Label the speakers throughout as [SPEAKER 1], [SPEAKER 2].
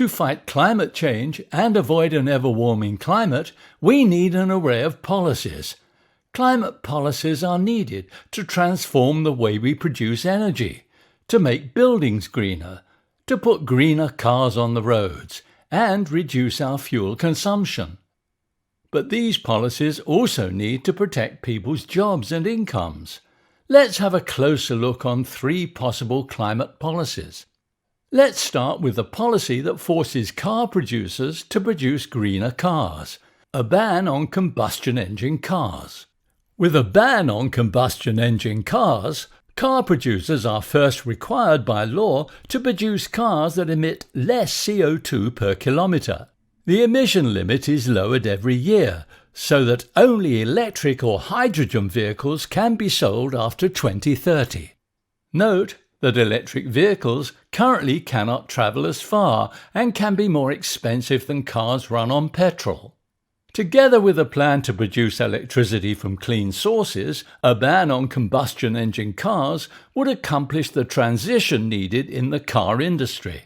[SPEAKER 1] To fight climate change and avoid an ever-warming climate, we need an array of policies. Climate policies are needed to transform the way we produce energy, to make buildings greener, to put greener cars on the roads, and reduce our fuel consumption. But these policies also need to protect people's jobs and incomes. Let's have a closer look on 3 possible climate policies. Let's start with a policy that forces car producers to produce greener cars, a ban on combustion engine cars. With a ban on combustion engine cars, car producers are first required by law to produce cars that emit less CO2 per kilometre. The emission limit is lowered every year, so that only electric or hydrogen vehicles can be sold after 2030. Note that electric vehicles currently cannot travel as far and can be more expensive than cars run on petrol. Together with a plan to produce electricity from clean sources, a ban on combustion engine cars would accomplish the transition needed in the car industry.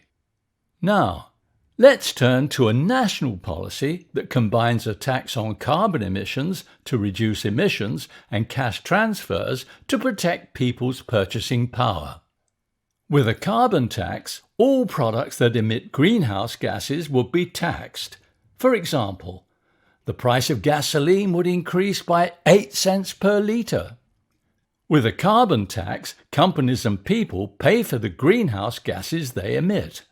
[SPEAKER 1] Now, let's turn to a national policy that combines a tax on carbon emissions to reduce emissions and cash transfers to protect people's purchasing power. With a carbon tax, all products that emit greenhouse gases would be taxed. For example, the price of gasoline would increase by 8 cents per litre. With a carbon tax, companies and people pay for the greenhouse gases they emit.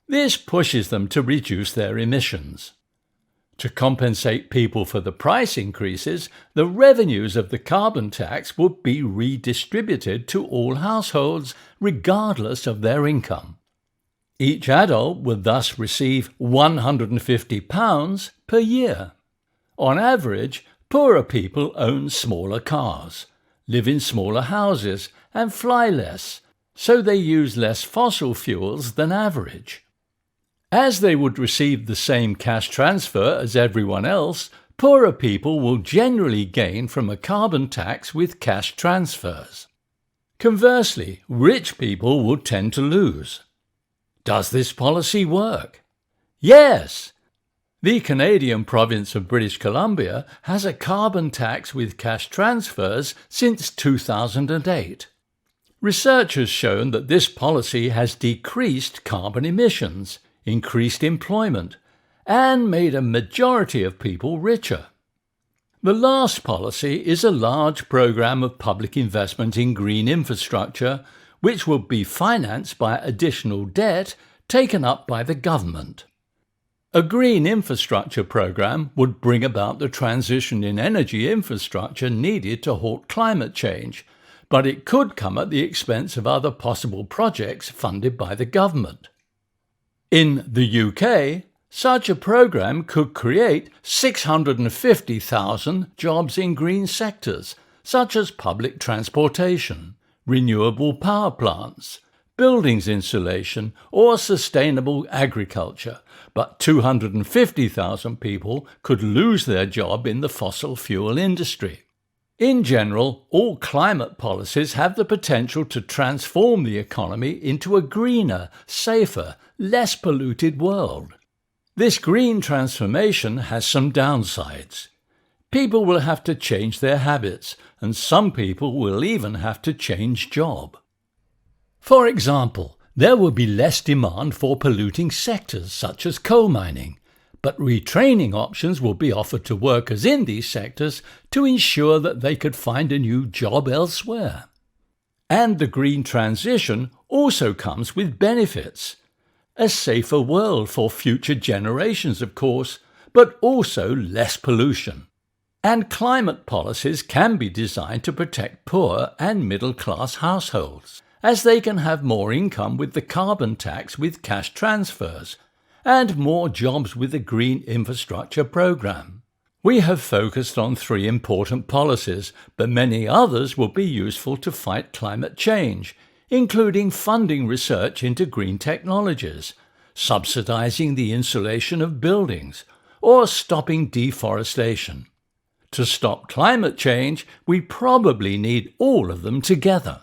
[SPEAKER 1] This pushes them to reduce their emissions. To compensate people for the price increases, the revenues of the carbon tax would be redistributed to all households, regardless of their income. Each adult would thus receive £150 per year. On average, poorer people own smaller cars, live in smaller houses, and fly less, so they use less fossil fuels than average. As they would receive the same cash transfer as everyone else, poorer people will generally gain from a carbon tax with cash transfers. Conversely, rich people will tend to lose. Does this policy work? Yes! The Canadian province of British Columbia has a carbon tax with cash transfers since 2008. Research has shown that this policy has decreased carbon emissions, increased employment, and made a majority of people richer. The last policy is a large program of public investment in green infrastructure, which will be financed by additional debt taken up by the government. A green infrastructure program would bring about the transition in energy infrastructure needed to halt climate change, but it could come at the expense of other possible projects funded by the government. In the UK, such a program could create 650,000 jobs in green sectors, such as public transportation, renewable power plants, buildings insulation, or sustainable agriculture, but 250,000 people could lose their job in the fossil fuel industry. In general, all climate policies have the potential to transform the economy into a greener, safer, less polluted world. This green transformation has some downsides. People will have to change their habits, and some people will even have to change job. For example, there will be less demand for polluting sectors such as coal mining, but retraining options will be offered to workers in these sectors to ensure that they could find a new job elsewhere. And the green transition also comes with benefits. A safer world for future generations, of course, but also less pollution. And climate policies can be designed to protect poor and middle-class households, as they can have more income with the carbon tax with cash transfers, and more jobs with the green infrastructure program. We have focused on 3 important policies, but many others will be useful to fight climate change, including funding research into green technologies, subsidizing the insulation of buildings, or stopping deforestation. To stop climate change, we probably need all of them together.